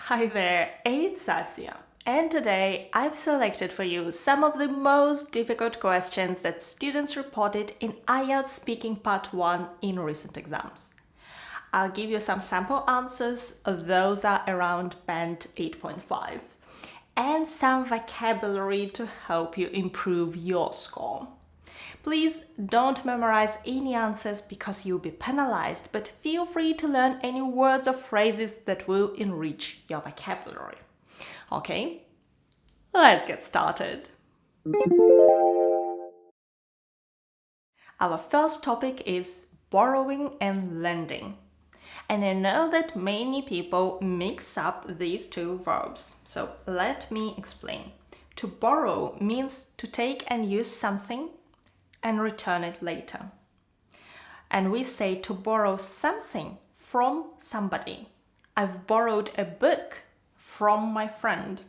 Hi there, it's Asia, and today I've selected for you some of the most difficult questions that students reported in IELTS Speaking Part 1 in recent exams. I'll give you some sample answers, those are around band 8.5, and some vocabulary to help you improve your score. Please don't memorize any answers because you'll be penalized, but feel free to learn any words or phrases that will enrich your vocabulary. Okay, let's get started. Our first topic is borrowing and lending. And I know that many people mix up these two verbs, so let me explain. To borrow means to take and use something and return it later. And we say to borrow something from somebody. I've borrowed a book from my friend.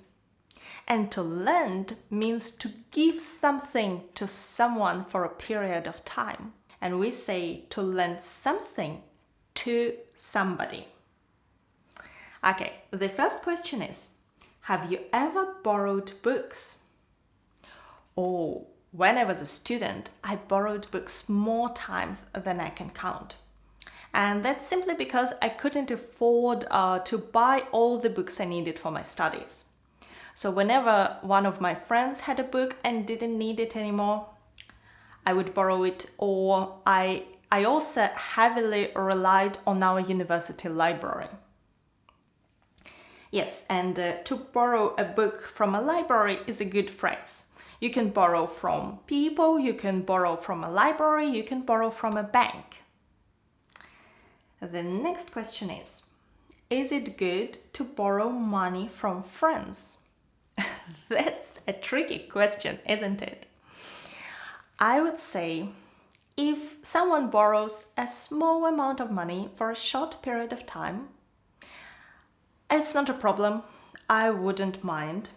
And to lend means to give something to someone for a period of time. And we say to lend something to somebody. Okay, the first question is, have you ever borrowed books? Oh, when I was a student, I borrowed books more times than I can count. And that's simply because I couldn't afford to buy all the books I needed for my studies. So whenever one of my friends had a book and didn't need it anymore, I would borrow it, or I also heavily relied on our university library. Yes, and to borrow a book from a library is a good phrase. You can borrow from people, you can borrow from a library, you can borrow from a bank. The next question is it good to borrow money from friends? That's a tricky question, isn't it? I would say if someone borrows a small amount of money for a short period of time, it's not a problem. I wouldn't mind.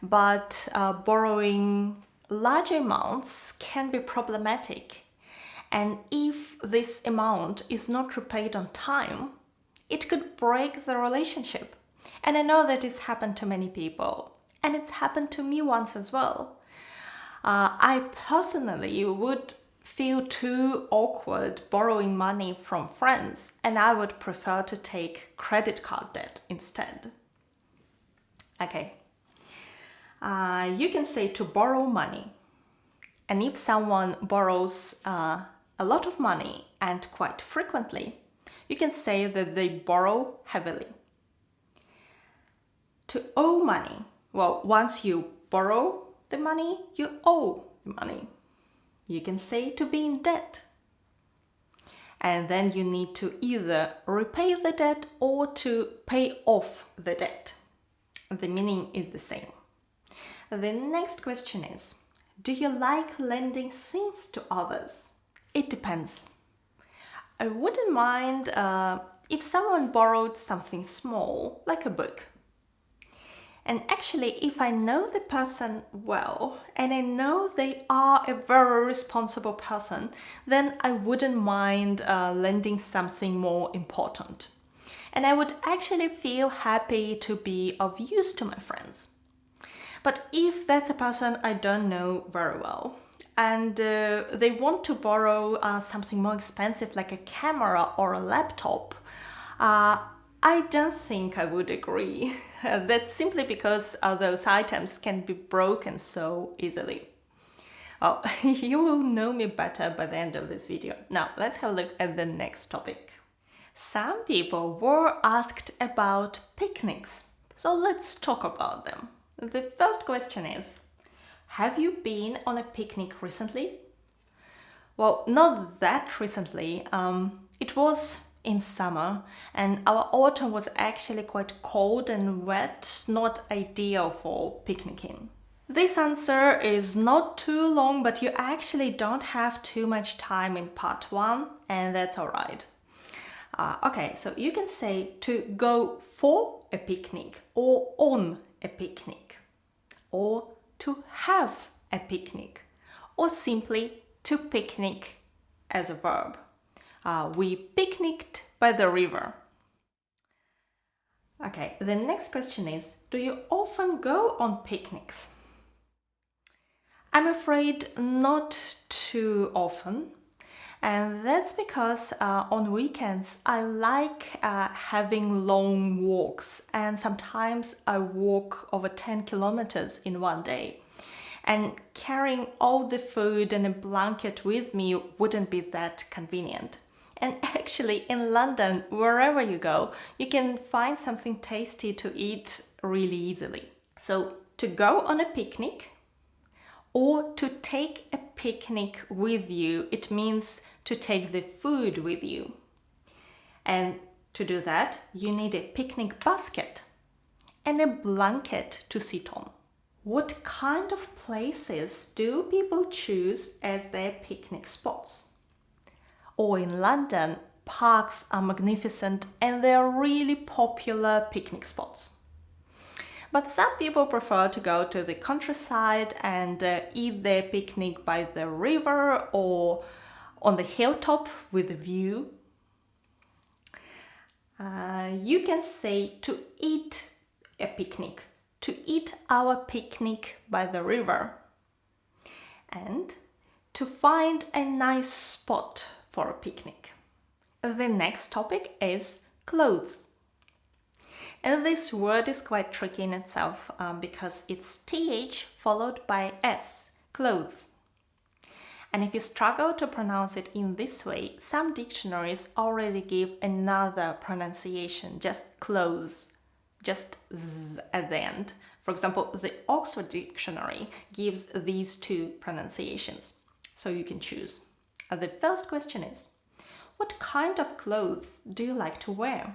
But borrowing large amounts can be problematic. And if this amount is not repaid on time, it could break the relationship. And I know that it's happened to many people. And it's happened to me once as well. I personally would feel too awkward borrowing money from friends, and I would prefer to take credit card debt instead. Okay. You can say to borrow money. And if someone borrows a lot of money and quite frequently, you can say that they borrow heavily. To owe money. Well, once you borrow the money, you owe the money. You can say to be in debt. And then you need to either repay the debt or to pay off the debt. The meaning is the same. The next question is, do you like lending things to others? It depends. I wouldn't mind if someone borrowed something small, like a book. And actually, if I know the person well and I know they are a very responsible person, then I wouldn't mind lending something more important. And I would actually feel happy to be of use to my friends. But if that's a person I don't know very well and they want to borrow something more expensive like a camera or a laptop, I don't think I would agree. That's simply because those items can be broken so easily. Oh, you will know me better by the end of this video. Now, let's have a look at the next topic. Some people were asked about picnics, so let's talk about them. The first question is, have you been on a picnic recently? Well, not that recently. It was in summer and our autumn was actually quite cold and wet, not ideal for picnicking. This answer is not too long, but you actually don't have too much time in part 1 and that's alright. Okay, so you can say to go for a picnic or on a picnic, or to have a picnic, or simply to picnic as a verb. We picnicked by the river. Okay, the next question is, do you often go on picnics? I'm afraid not too often. And that's because on weekends I like having long walks, and sometimes I walk over 10 kilometers in one day. And carrying all the food and a blanket with me wouldn't be that convenient. And actually, in London, wherever you go, you can find something tasty to eat really easily. So, to go on a picnic or to take a picnic with you, it means to take the food with you. And to do that, you need a picnic basket and a blanket to sit on. What kind of places do people choose as their picnic spots? Or in London, parks are magnificent and they're really popular picnic spots. But some people prefer to go to the countryside and eat their picnic by the river or on the hilltop with a view. You can say to eat a picnic, to eat our picnic by the river, and to find a nice spot for a picnic. The next topic is clothes. And this word is quite tricky in itself because it's TH followed by S, clothes. And if you struggle to pronounce it in this way, some dictionaries already give another pronunciation, just clothes, just Z at the end. For example, the Oxford Dictionary gives these two pronunciations, so you can choose. The first question is, what kind of clothes do you like to wear?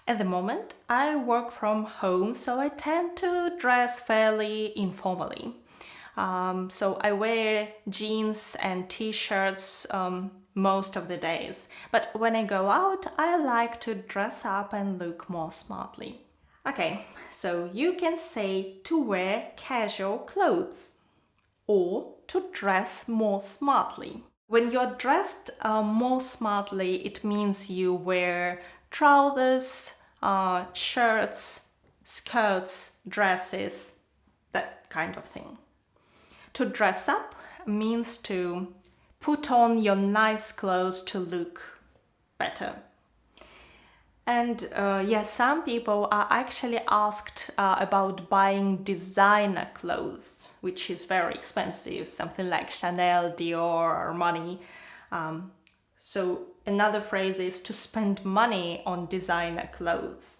At the moment, I work from home, so I tend to dress fairly informally. So I wear jeans and t-shirts most of the days. But when I go out, I like to dress up and look more smartly. Okay, so you can say to wear casual clothes or to dress more smartly. When you're dressed more smartly, it means you wear trousers, shirts, skirts, dresses, that kind of thing. To dress up means to put on your nice clothes to look better. And some people are actually asked about buying designer clothes, which is very expensive, something like Chanel, Dior, or Armani. So another phrase is to spend money on designer clothes.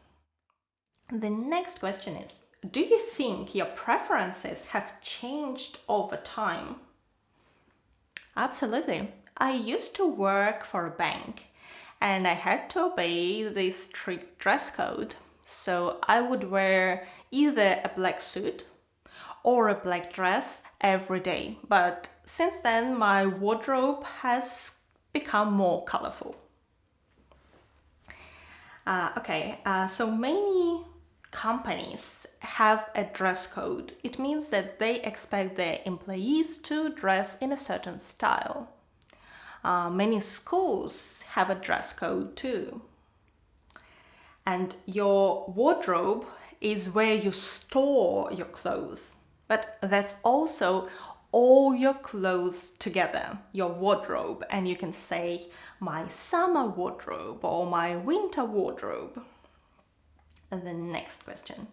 The next question is, do you think your preferences have changed over time? Absolutely. I used to work for a bank and I had to obey this strict dress code. So I would wear either a black suit or a black dress every day. But since then, my wardrobe has become more colorful. So many companies have a dress code. It means that they expect their employees to dress in a certain style. Many schools have a dress code too. And your wardrobe is where you store your clothes. But that's also all your clothes together, your wardrobe. And you can say my summer wardrobe or my winter wardrobe. And the next question,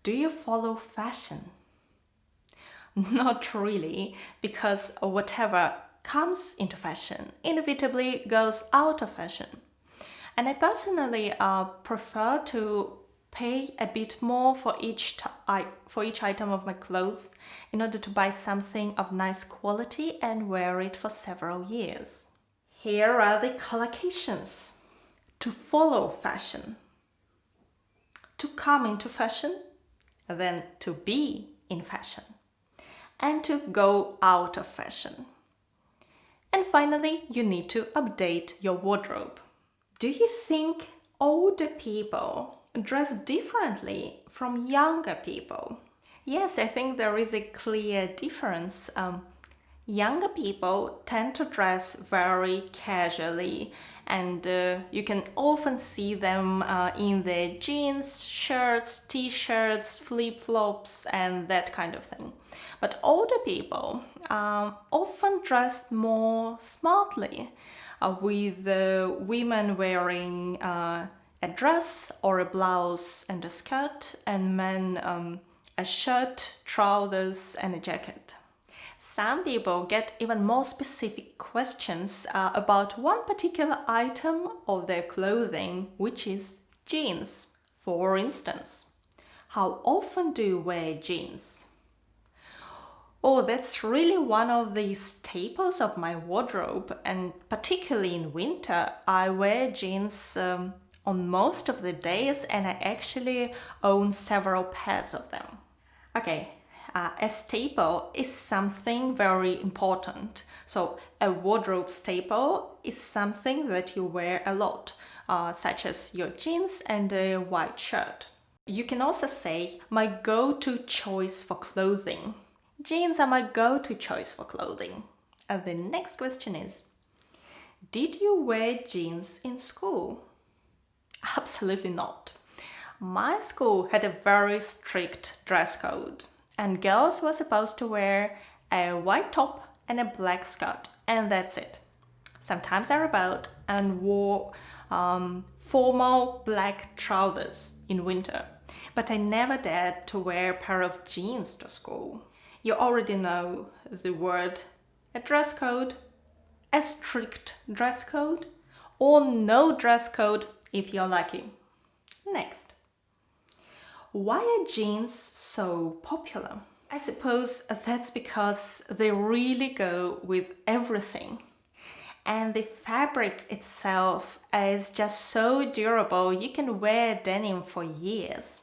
do you follow fashion? Not really, because whatever comes into fashion inevitably goes out of fashion. And I personally prefer to pay a bit more for each item of my clothes in order to buy something of nice quality and wear it for several years. Here are the collocations. To follow fashion, to come into fashion, then to be in fashion, and to go out of fashion. And finally, you need to update your wardrobe. Do you think older people dress differently from younger people? Yes, I think there is a clear difference. Younger people tend to dress very casually, and you can often see them in their jeans, shirts, t-shirts, flip-flops, and that kind of thing. But older people often dress more smartly, with women wearing a dress or a blouse and a skirt, and men a shirt, trousers, and a jacket. Some people get even more specific questions about one particular item of their clothing, which is jeans. For instance, how often do you wear jeans? Oh, that's really one of the staples of my wardrobe, and particularly in winter, I wear jeans on most of the days, and I actually own several pairs of them. Okay, a staple is something very important. So a wardrobe staple is something that you wear a lot, such as your jeans and a white shirt. You can also say, my go-to choice for clothing. Jeans are my go-to choice for clothing. And the next question is, did you wear jeans in school? Absolutely not. My school had a very strict dress code, and girls were supposed to wear a white top and a black skirt, and that's it. Sometimes I rebelled and wore formal black trousers in winter, but I never dared to wear a pair of jeans to school. You already know the word a dress code, a strict dress code, or no dress code if you're lucky. Next. Why are jeans so popular? I suppose that's because they really go with everything. And the fabric itself is just so durable, you can wear denim for years.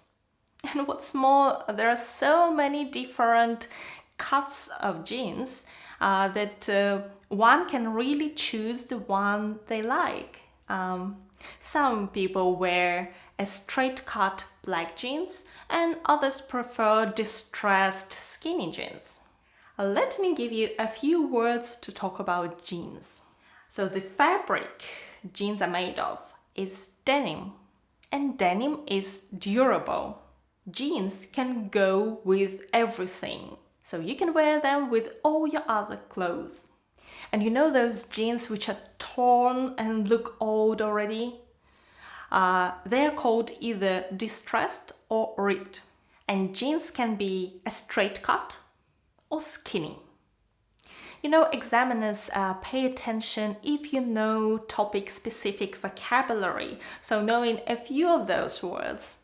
And what's more, there are so many different cuts of jeans that one can really choose the one they like. Some people wear a straight cut black jeans and others prefer distressed skinny jeans. Let me give you a few words to talk about jeans. So the fabric jeans are made of is denim, and denim is durable. Jeans can go with everything, so you can wear them with all your other clothes. And you know those jeans which are torn and look old already? They are called either distressed or ripped. And jeans can be a straight cut or skinny. You know, examiners pay attention if you know topic-specific vocabulary, so knowing a few of those words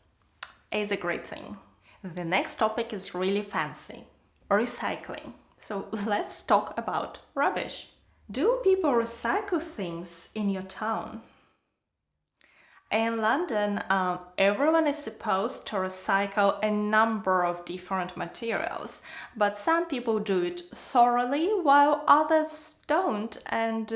is a great thing. The next topic is really fancy, recycling. So let's talk about rubbish. Do people recycle things in your town? In London, everyone is supposed to recycle a number of different materials, but some people do it thoroughly while others don't, and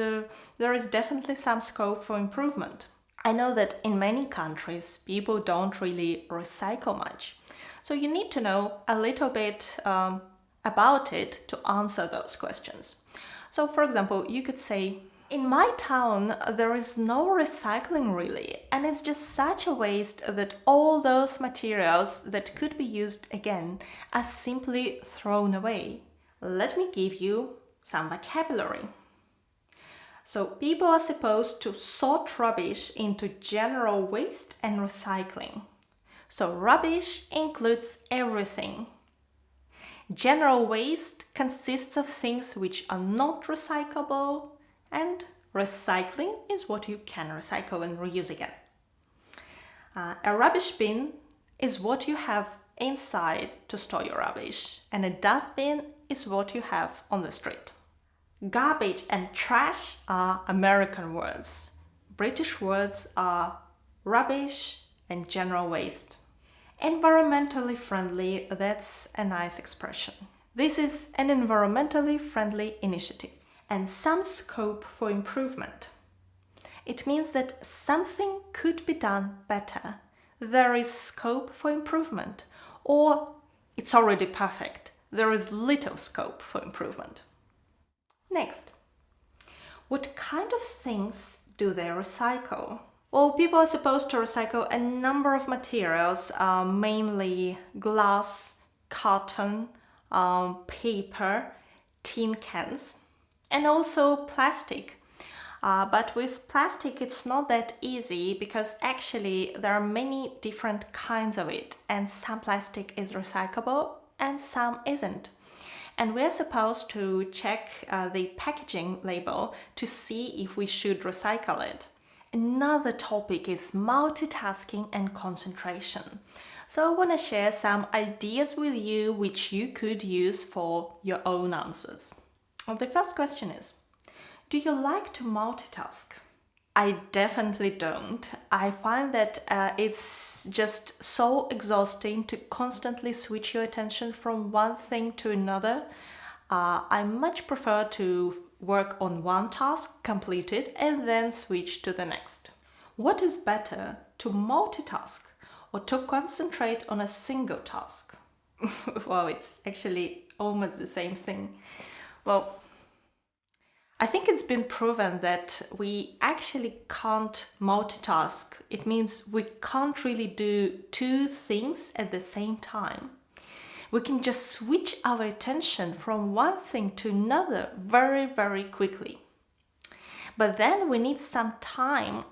there is definitely some scope for improvement. I know that in many countries, people don't really recycle much, so you need to know a little bit about it to answer those questions. So, for example, you could say, in my town, there is no recycling really, and it's just such a waste that all those materials that could be used again are simply thrown away. Let me give you some vocabulary. So, people are supposed to sort rubbish into general waste and recycling. So, rubbish includes everything. General waste consists of things which are not recyclable, and recycling is what you can recycle and reuse again. A rubbish bin is what you have inside to store your rubbish, and a dustbin is what you have on the street. Garbage and trash are American words. British words are rubbish and general waste. Environmentally friendly, that's a nice expression. This is an environmentally friendly initiative and some scope for improvement. It means that something could be done better. There is scope for improvement, or it's already perfect. There is little scope for improvement. Next, what kind of things do they recycle? Well, people are supposed to recycle a number of materials, mainly glass, cotton, paper, tin cans, and also plastic. But with plastic, it's not that easy because actually there are many different kinds of it, and some plastic is recyclable and some isn't. And we're supposed to check the packaging label to see if we should recycle it. Another topic is multitasking and concentration. So I want to share some ideas with you which you could use for your own answers. Well, the first question is, do you like to multitask? I definitely don't. I find that it's just so exhausting to constantly switch your attention from one thing to another. I much prefer to work on one task, complete it, and then switch to the next. What is better, to multitask or to concentrate on a single task? Well, it's actually almost the same thing. Well, I think it's been proven that we actually can't multitask. It means we can't really do two things at the same time. We can just switch our attention from one thing to another very, very quickly. But then we need some time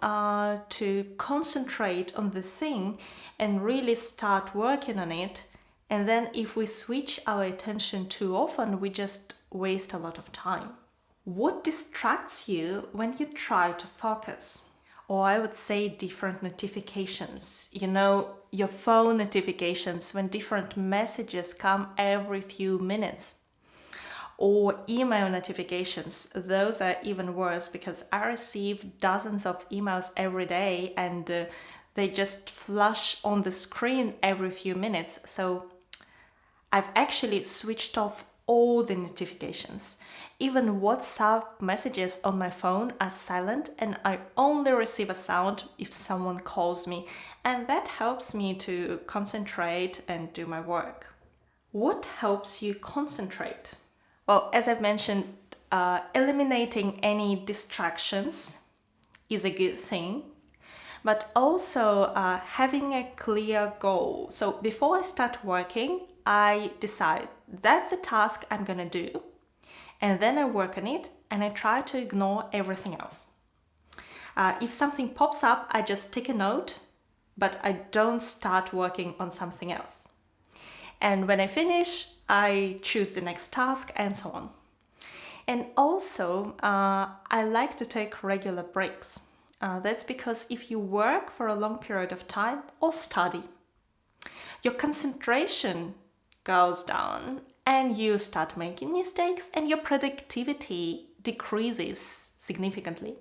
to concentrate on the thing and really start working on it. And then if we switch our attention too often, we just waste a lot of time. What distracts you when you try to focus? Or I would say different notifications. You know, your phone notifications when different messages come every few minutes. Or email notifications. Those are even worse because I receive dozens of emails every day and they just flash on the screen every few minutes. So I've actually switched off all the notifications. Even WhatsApp messages on my phone are silent and I only receive a sound if someone calls me, and that helps me to concentrate and do my work. What helps you concentrate? Well, as I've mentioned, eliminating any distractions is a good thing, but also having a clear goal. So before I start working, I decide that's a task I'm gonna do, and then I work on it and I try to ignore everything else. If something pops up, I just take a note, but I don't start working on something else. And when I finish, I choose the next task and so on. And also, I like to take regular breaks. That's because if you work for a long period of time or study, your concentration goes down and you start making mistakes and your productivity decreases significantly.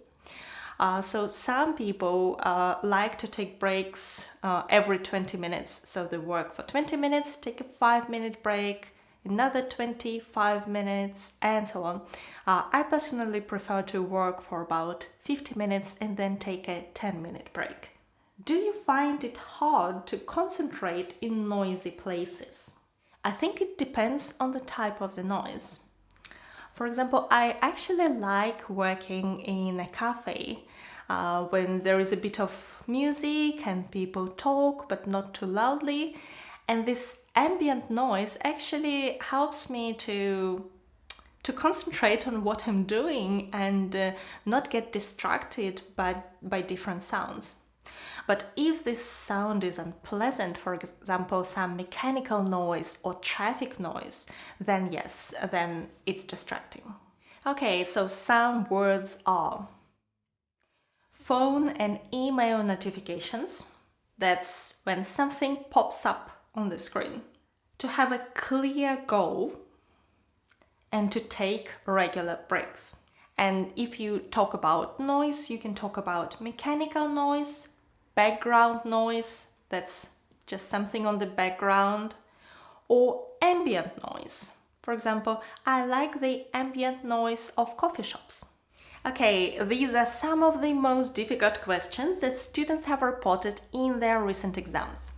So some people like to take breaks every 20 minutes. So they work for 20 minutes, take a 5-minute break, another 25 minutes, and so on. I personally prefer to work for about 50 minutes and then take a 10-minute break. Do you find it hard to concentrate in noisy places? I think it depends on the type of the noise. For example, I actually like working in a cafe when there is a bit of music and people talk but not too loudly, and this ambient noise actually helps me to concentrate on what I'm doing and not get distracted by different sounds. But if this sound is unpleasant, for example, some mechanical noise or traffic noise, then yes, then it's distracting. Okay, so some words are phone and email notifications. That's when something pops up on the screen. To have a clear goal and to take regular breaks. And if you talk about noise, you can talk about mechanical noise, background noise, that's just something on the background, or ambient noise. For example, I like the ambient noise of coffee shops. Okay, these are some of the most difficult questions that students have reported in their recent exams.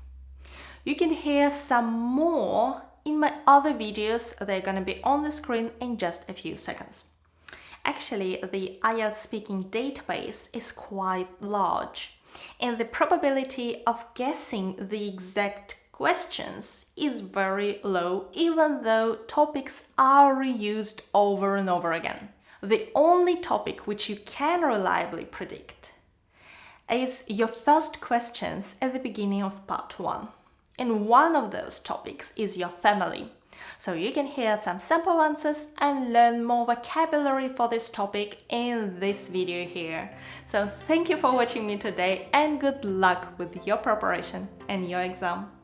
You can hear some more in my other videos. They're gonna be on the screen in just a few seconds. actually the IELTS speaking database is quite large, and the probability of guessing the exact questions is very low, even though topics are reused over and over again. The only topic which you can reliably predict is your first questions at the beginning of part 1. And one of those topics is your family. So you can hear some sample answers and learn more vocabulary for this topic in this video here. So thank you for watching me today and good luck with your preparation and your exam.